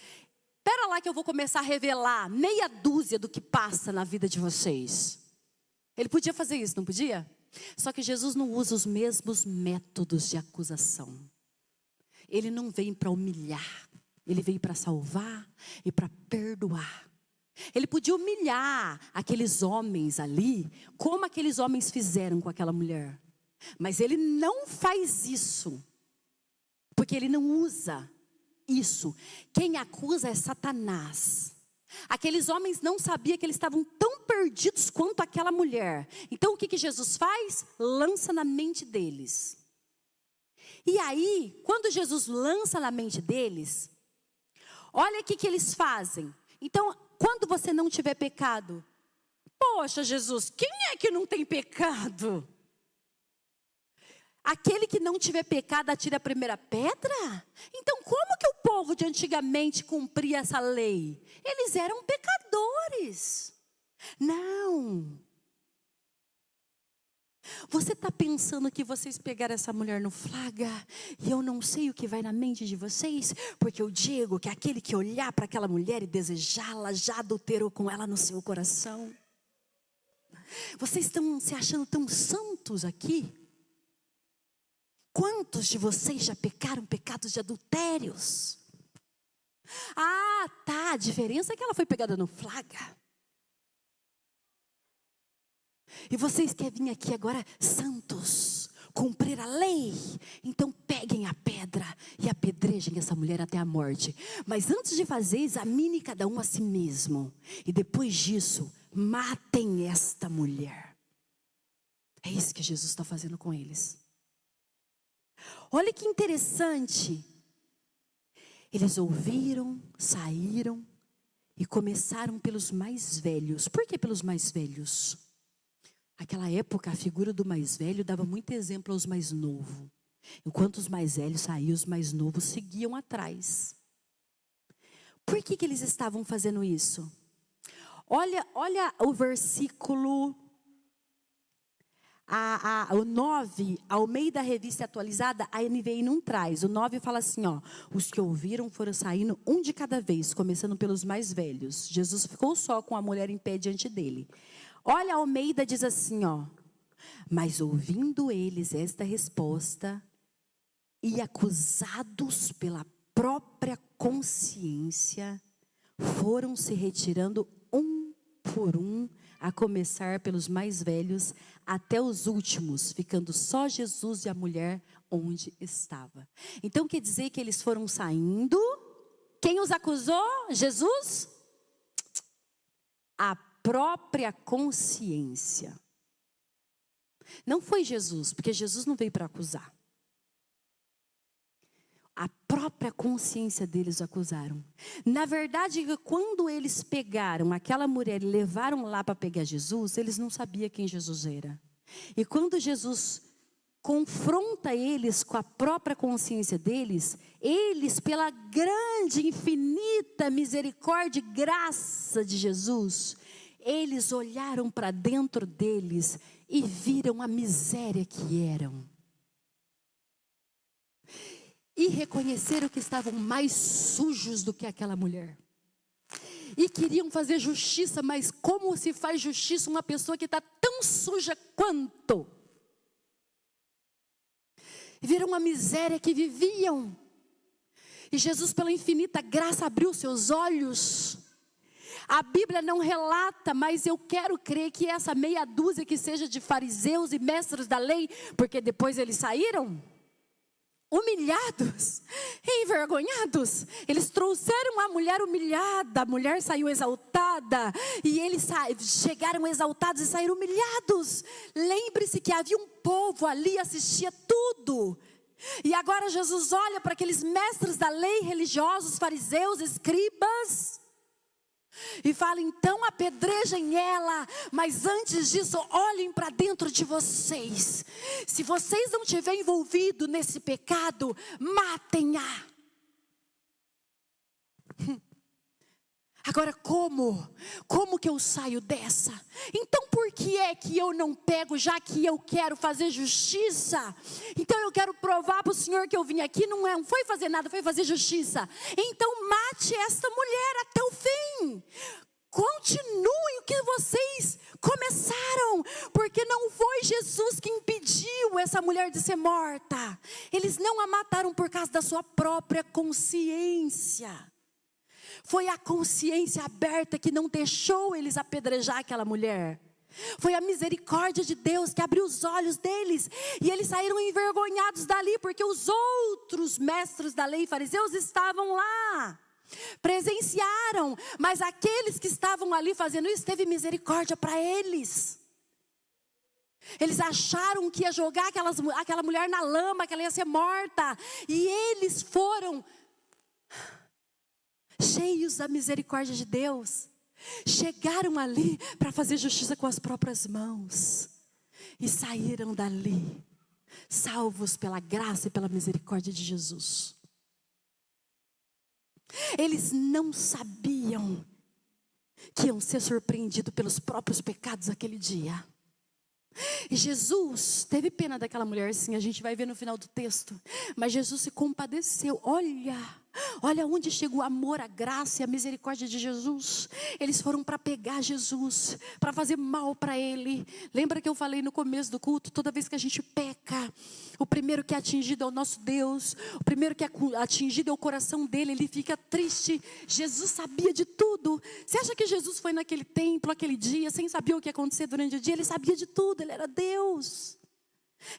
S1: Espera lá que eu vou começar a revelar meia dúzia do que passa na vida de vocês. Ele podia fazer isso, não podia? Só que Jesus não usa os mesmos métodos de acusação. Ele não vem para humilhar. Ele veio para salvar e para perdoar. Ele podia humilhar aqueles homens ali, como aqueles homens fizeram com aquela mulher. Mas ele não faz isso, porque ele não usa isso. Quem acusa é Satanás. Aqueles homens não sabiam que eles estavam tão perdidos quanto aquela mulher. Então o que Jesus faz? Lança na mente deles. E aí, quando Jesus lança na mente deles, olha o que eles fazem. Então, quando você não tiver pecado, poxa, Jesus, quem é que não tem pecado? Aquele que não tiver pecado atira a primeira pedra? Então como que o povo de antigamente cumpria essa lei? Eles eram pecadores. Não. Você está pensando que vocês pegaram essa mulher no flagra e eu não sei o que vai na mente de vocês? Porque eu digo que aquele que olhar para aquela mulher e desejá-la já adulterou com ela no seu coração. Vocês estão se achando tão santos aqui? Quantos de vocês já pecaram pecados de adultérios? Ah, tá, a diferença é que ela foi pegada no flagra. E vocês querem vir aqui agora santos, cumprir a lei? Então peguem a pedra e apedrejem essa mulher até a morte. Mas antes de fazer, examine cada um a si mesmo. E depois disso, matem esta mulher. É isso que Jesus está fazendo com eles. Olha que interessante. Eles ouviram, saíram e começaram pelos mais velhos. Por que pelos mais velhos? Naquela época, a figura do mais velho dava muito exemplo aos mais novos. Enquanto os mais velhos saíam, os mais novos seguiam atrás. Por que eles estavam fazendo isso? Olha o versículo... O 9, ao meio da revista atualizada, a NVI não traz. O 9 fala assim, ó: os que ouviram foram saindo um de cada vez, começando pelos mais velhos. Jesus ficou só com a mulher em pé diante dele. Olha, a Almeida diz assim, ó: mas ouvindo eles esta resposta, e acusados pela própria consciência, foram se retirando um por um, a começar pelos mais velhos até os últimos, ficando só Jesus e a mulher onde estava. Então quer dizer que eles foram saindo. Quem os acusou? Jesus? A própria consciência. Não foi Jesus, porque Jesus não veio para acusar. A própria própria consciência deles o acusaram. Na verdade, quando eles pegaram aquela mulher e levaram lá para pegar Jesus, eles não sabiam quem Jesus era. E quando Jesus confronta eles com a própria consciência deles, eles, pela grande, infinita misericórdia e graça de Jesus, eles olharam para dentro deles e viram a miséria que eram. E reconheceram que estavam mais sujos do que aquela mulher. E queriam fazer justiça, mas como se faz justiça uma pessoa que está tão suja quanto? Viram a miséria que viviam. E Jesus, pela infinita graça, abriu seus olhos. A Bíblia não relata, mas eu quero crer que essa meia dúzia que seja de fariseus e mestres da lei, porque depois eles saíram humilhados, envergonhados. Eles trouxeram a mulher humilhada, a mulher saiu exaltada, e eles chegaram exaltados e saíram humilhados. Lembre-se que havia um povo ali, assistia tudo. E agora Jesus olha para aqueles mestres da lei, religiosos, fariseus, escribas, e fala: então apedrejem ela, mas antes disso olhem para dentro de vocês. Se vocês não estiverem envolvidos nesse pecado, matem-a. Agora como que eu saio dessa? Então por que é que eu não pego, já que eu quero fazer justiça? Então eu quero provar para o Senhor que eu vim aqui, não foi fazer nada, foi fazer justiça. Então mate esta mulher até o fim. Continuem o que vocês começaram, porque não foi Jesus que impediu essa mulher de ser morta. Eles não a mataram por causa da sua própria consciência. Foi a consciência aberta que não deixou eles apedrejar aquela mulher. Foi a misericórdia de Deus que abriu os olhos deles. E eles saíram envergonhados dali, porque os outros mestres da lei, fariseus, estavam lá. Presenciaram, mas aqueles que estavam ali fazendo isso, teve misericórdia para eles. Eles acharam que ia jogar aquela mulher na lama, que ela ia ser morta. E eles foram cheios da misericórdia de Deus, chegaram ali para fazer justiça com as próprias mãos, e saíram dali, salvos pela graça e pela misericórdia de Jesus. Eles não sabiam que iam ser surpreendidos pelos próprios pecados aquele dia. E Jesus teve pena daquela mulher, sim, a gente vai ver no final do texto. Mas Jesus se compadeceu. Olha onde chegou o amor, a graça e a misericórdia de Jesus. Eles foram para pegar Jesus, para fazer mal para Ele. Lembra que eu falei no começo do culto? Toda vez que a gente peca, o primeiro que é atingido é o nosso Deus. O primeiro que é atingido é o coração dele. Ele fica triste. Jesus sabia de tudo. Você acha que Jesus foi naquele templo, aquele dia, sem saber o que ia acontecer durante o dia? Ele sabia de tudo, ele era Deus.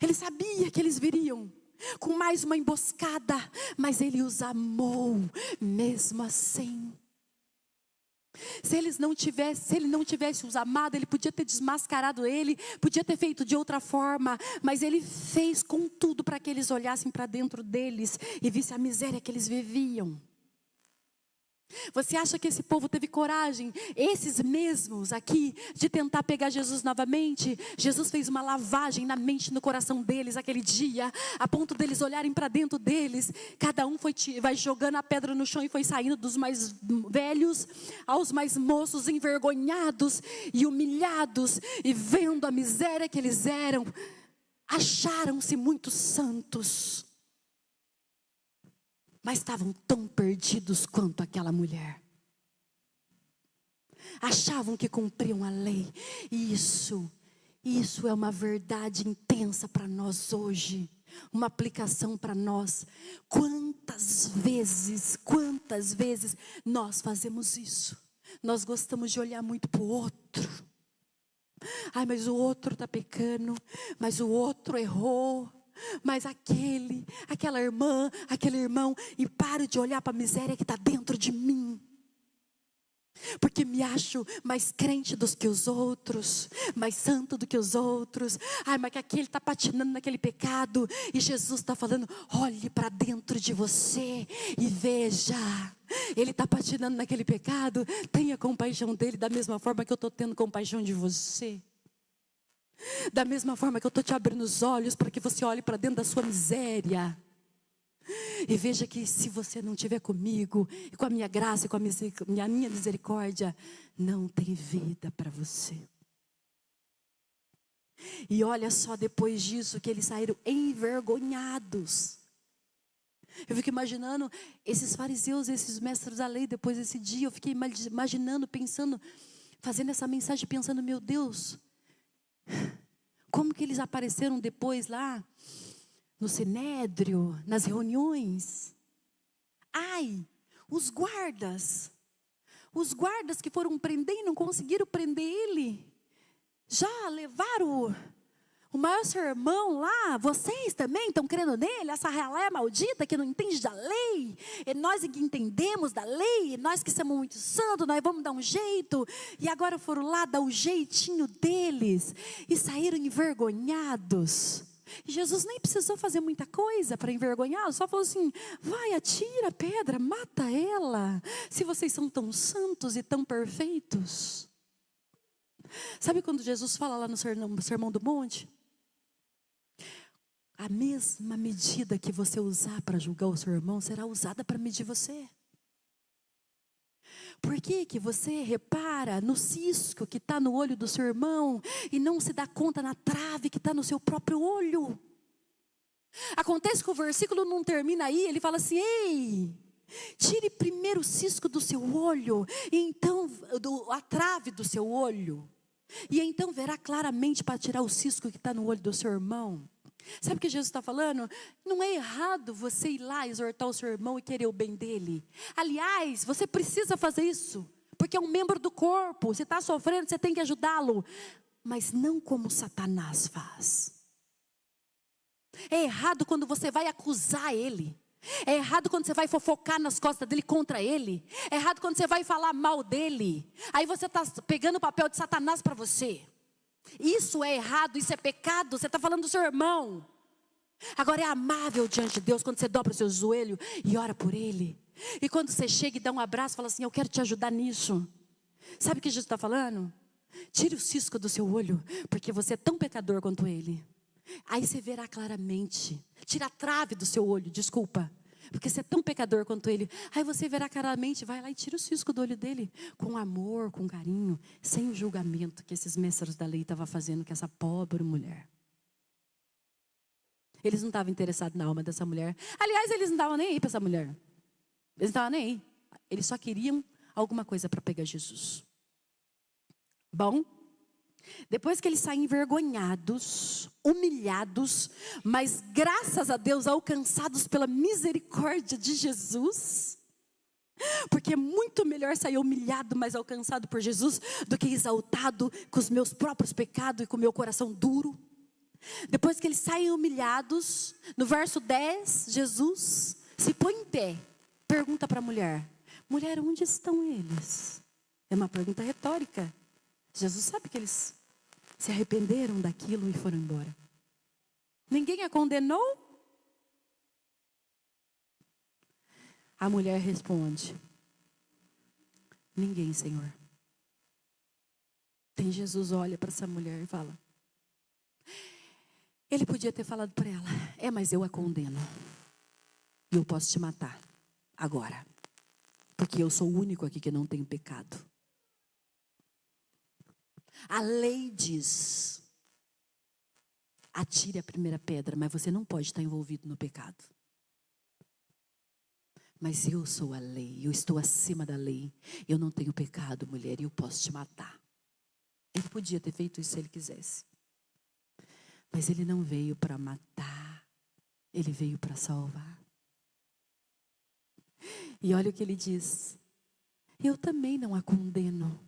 S1: Ele sabia que eles viriam com mais uma emboscada, mas ele os amou mesmo assim. Se ele não tivesse os amado, ele podia ter desmascarado ele, podia ter feito de outra forma, mas ele fez com tudo para que eles olhassem para dentro deles e vissem a miséria que eles viviam. Você acha que esse povo teve coragem, esses mesmos aqui, de tentar pegar Jesus novamente? Jesus fez uma lavagem na mente e no coração deles aquele dia, a ponto deles olharem para dentro deles. Cada um vai jogando a pedra no chão e foi saindo, dos mais velhos aos mais moços, envergonhados e humilhados, e vendo a miséria que eles eram, acharam-se muito santos. Mas estavam tão perdidos quanto aquela mulher. Achavam que cumpriam a lei. E isso é uma verdade intensa para nós hoje. Uma aplicação para nós. Quantas vezes nós fazemos isso? Nós gostamos de olhar muito para o outro. Ai, mas o outro está pecando. Mas o outro errou. Mas aquela irmã, aquele irmão, e paro de olhar para a miséria que está dentro de mim. porque me acho mais crente do que os outros, mais santo do que os outros. Ai, mas que aquele está patinando naquele pecado, e Jesus está falando: olhe para dentro de você e veja, ele está patinando naquele pecado, tenha compaixão dele da mesma forma que eu estou tendo compaixão de você. Da mesma forma que eu estou te abrindo os olhos para que você olhe para dentro da sua miséria. E veja que se você não estiver comigo, e com a minha graça, e com a minha misericórdia, não tem vida para você. E olha só, depois disso, que eles saíram envergonhados. Eu fico imaginando esses fariseus, esses mestres da lei, depois desse dia, eu fiquei imaginando, pensando, fazendo essa mensagem, pensando: meu Deus, como que eles apareceram depois lá no Sinédrio, nas reuniões? Ai, os guardas que foram prender e não conseguiram prender ele, já levaram o maior sermão lá. Vocês também estão crendo nele? Essa ralé maldita que não entende da lei, e nós que entendemos da lei, e nós que somos muito santos, nós vamos dar um jeito. E agora foram lá dar o jeitinho deles e saíram envergonhados. E Jesus nem precisou fazer muita coisa para envergonhá-los, só falou assim: vai, atira a pedra, mata ela, se vocês são tão santos e tão perfeitos. Sabe quando Jesus fala lá no Sermão do Monte? A mesma medida que você usar para julgar o seu irmão será usada para medir você. Por que que você repara no cisco que está no olho do seu irmão e não se dá conta na trave que está no seu próprio olho? Acontece que o versículo não termina aí, ele fala assim: ei, tire primeiro o cisco do seu olho, e então a trave do seu olho, e então verá claramente para tirar o cisco que está no olho do seu irmão. Sabe o que Jesus está falando? Não é errado você ir lá exortar o seu irmão e querer o bem dele. Aliás, você precisa fazer isso, porque é um membro do corpo. Você está sofrendo, você tem que ajudá-lo. Mas não como Satanás faz. É errado quando você vai acusar ele. É errado quando você vai fofocar nas costas dele contra ele. É errado quando você vai falar mal dele. Aí você está pegando o papel de Satanás para você. Isso é errado, isso é pecado. Você está falando do seu irmão. Agora é amável diante de Deus quando você dobra o seu joelho e ora por ele. E quando você chega e dá um abraço, fala assim: eu quero te ajudar nisso. Sabe o que Jesus está falando? Tire o cisco do seu olho, porque você é tão pecador quanto ele. Aí você verá claramente. Tira a trave do seu olho, desculpa, porque você é tão pecador quanto ele. Aí você verá claramente, vai lá e tira o cisco do olho dele, com amor, com carinho, sem o julgamento que esses mestres da lei estavam fazendo com essa pobre mulher. Eles não estavam interessados na alma dessa mulher. Aliás, eles não estavam nem aí para essa mulher. Eles não estavam nem aí. Eles só queriam alguma coisa para pegar Jesus. Bom, depois que eles saem envergonhados, humilhados, mas graças a Deus alcançados pela misericórdia de Jesus, porque é muito melhor sair humilhado, mas alcançado por Jesus, do que exaltado com os meus próprios pecados e com o meu coração duro. Depois que eles saem humilhados, no verso 10, Jesus se põe em pé, pergunta para a mulher: mulher, onde estão eles? É uma pergunta retórica. Jesus sabe que eles se arrependeram daquilo e foram embora. Ninguém a condenou? A mulher responde: ninguém, Senhor. Tem Jesus olha para essa mulher e fala: ele podia ter falado para ela: é, mas eu a condeno. E eu posso te matar agora, porque eu sou o único aqui que não tem pecado. A lei diz: atire a primeira pedra, mas você não pode estar envolvido no pecado. Mas eu sou a lei, eu estou acima da lei. Eu não tenho pecado, mulher, e eu posso te matar. Ele podia ter feito isso se ele quisesse. Mas ele não veio para matar, ele veio para salvar. E olha o que ele diz: eu também não a condeno.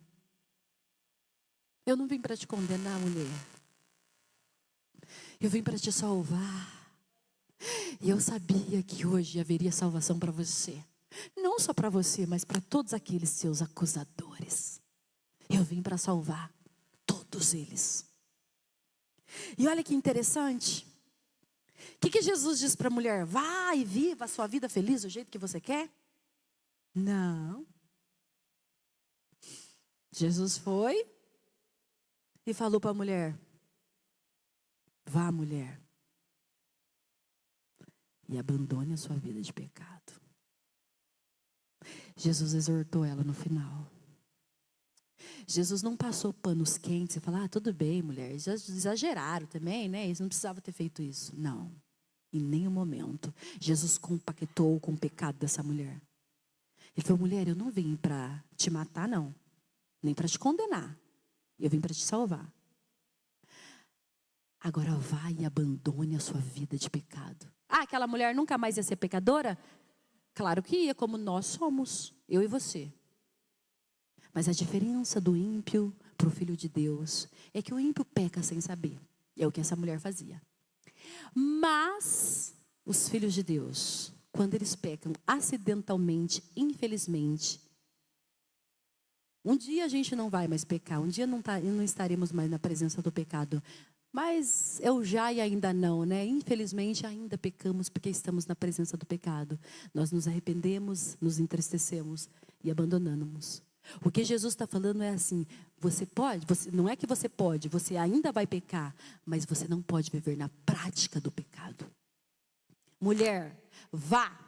S1: Eu não vim para te condenar, mulher. Eu vim para te salvar. E eu sabia que hoje haveria salvação para você. Não só para você, mas para todos aqueles seus acusadores. Eu vim para salvar todos eles. E olha que interessante. O que Jesus diz para a mulher? Vá e viva a sua vida feliz do jeito que você quer? Não. Jesus foi e falou para a mulher: vá, mulher, e abandone a sua vida de pecado. Jesus exortou ela no final. Jesus não passou panos quentes e falou: tudo bem, mulher, exageraram também, né? Eles não precisavam ter feito isso. Não, em nenhum momento. Jesus compactou com o pecado dessa mulher. Ele falou: mulher, eu não vim para te matar, não. Nem para te condenar. Eu vim para te salvar. Agora vá e abandone a sua vida de pecado. Aquela mulher nunca mais ia ser pecadora? Claro que ia, como nós somos, eu e você. Mas a diferença do ímpio para o filho de Deus é que o ímpio peca sem saber. É o que essa mulher fazia. Mas os filhos de Deus, quando eles pecam acidentalmente, infelizmente, um dia a gente não vai mais pecar, um dia não estaremos mais na presença do pecado. Mas eu já e ainda não, né? Infelizmente ainda pecamos porque estamos na presença do pecado. Nós nos arrependemos, nos entristecemos e abandonamos. O que Jesus está falando é assim: você pode, não é que você pode, você ainda vai pecar, mas você não pode viver na prática do pecado. Mulher, vá,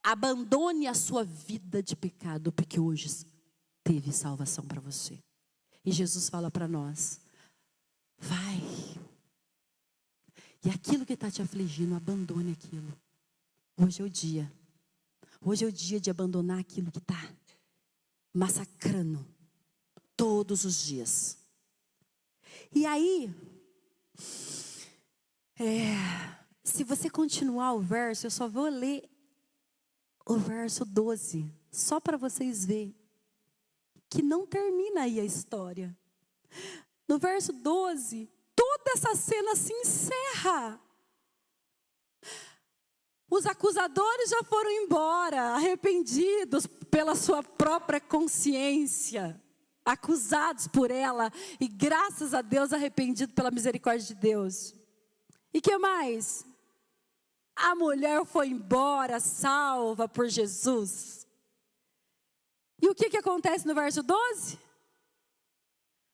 S1: abandone a sua vida de pecado, porque hoje teve salvação para você. E Jesus fala para nós: vai. E aquilo que está te afligindo, abandone aquilo. Hoje é o dia. Hoje é o dia de abandonar aquilo que está massacrando todos os dias. E aí, se você continuar o verso, eu só vou ler o verso 12, só para vocês verem que não termina aí a história. No verso 12, toda essa cena se encerra. Os acusadores já foram embora, arrependidos pela sua própria consciência, acusados por ela e graças a Deus arrependidos pela misericórdia de Deus. E que mais? A mulher foi embora, salva por Jesus. E o que acontece no verso 12?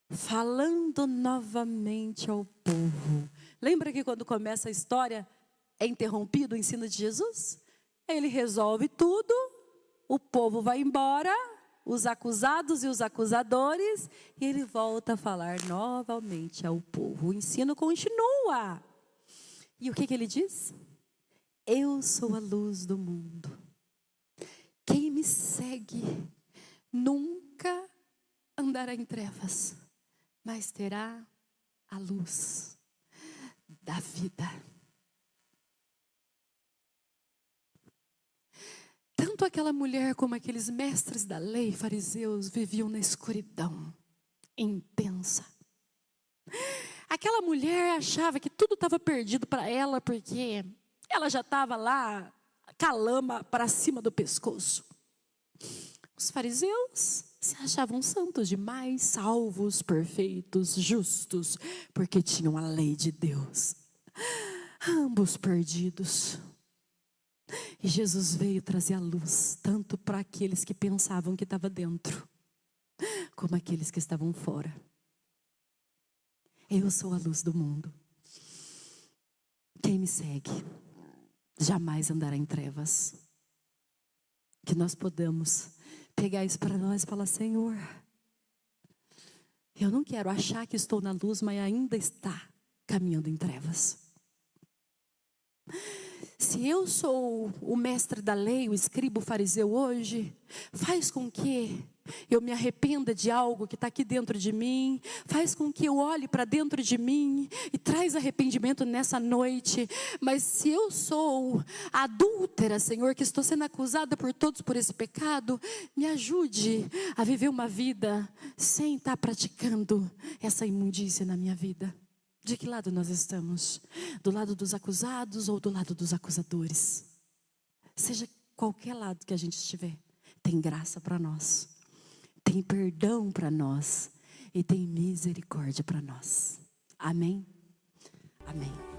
S1: Falando novamente ao povo. Lembra que quando começa a história é interrompido o ensino de Jesus? Ele resolve tudo, o povo vai embora, os acusados e os acusadores, e ele volta a falar novamente ao povo. O ensino continua. E o que ele diz? Eu sou a luz do mundo. Quem me segue nunca andará em trevas, mas terá a luz da vida. Tanto aquela mulher como aqueles mestres da lei, fariseus, viviam na escuridão intensa. Aquela mulher achava que tudo estava perdido para ela, porque ela já estava lá, com a lama para cima do pescoço. Os fariseus se achavam santos demais, salvos, perfeitos, justos, porque tinham a lei de Deus. Ambos perdidos. E Jesus veio trazer a luz, tanto para aqueles que pensavam que estava dentro, como aqueles que estavam fora. Eu sou a luz do mundo. Quem me segue jamais andará em trevas. Que nós podamos pegar isso para nós e falar: Senhor, eu não quero achar que estou na luz, mas ainda está caminhando em trevas. Se eu sou o mestre da lei, o escriba, o fariseu hoje, faz com que eu me arrependa de algo que está aqui dentro de mim, faz com que eu olhe para dentro de mim e traz arrependimento nessa noite. Mas se eu sou a adúltera, Senhor, que estou sendo acusada por todos por esse pecado, me ajude a viver uma vida sem estar praticando essa imundícia na minha vida. De que lado nós estamos? Do lado dos acusados ou do lado dos acusadores? Seja qualquer lado que a gente estiver, tem graça para nós, tem perdão para nós e tem misericórdia para nós. Amém? Amém.